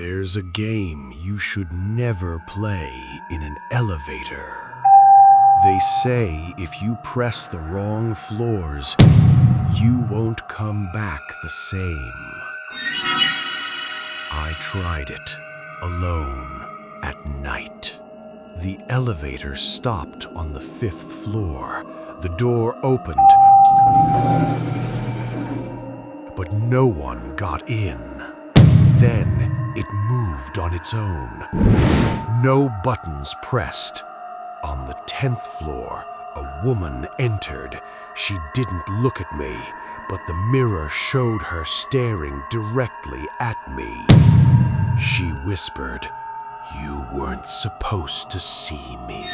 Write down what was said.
There's a game you should never play in an elevator. They say if you press the wrong floors, you won't come back the same. I tried it, alone, at night. The elevator stopped on the 5th floor. The door opened, but no one got in. Then it moved on its own. No buttons pressed. On the 10th floor, a woman entered. She didn't look at me, but the mirror showed her staring directly at me. She whispered, "You weren't supposed to see me."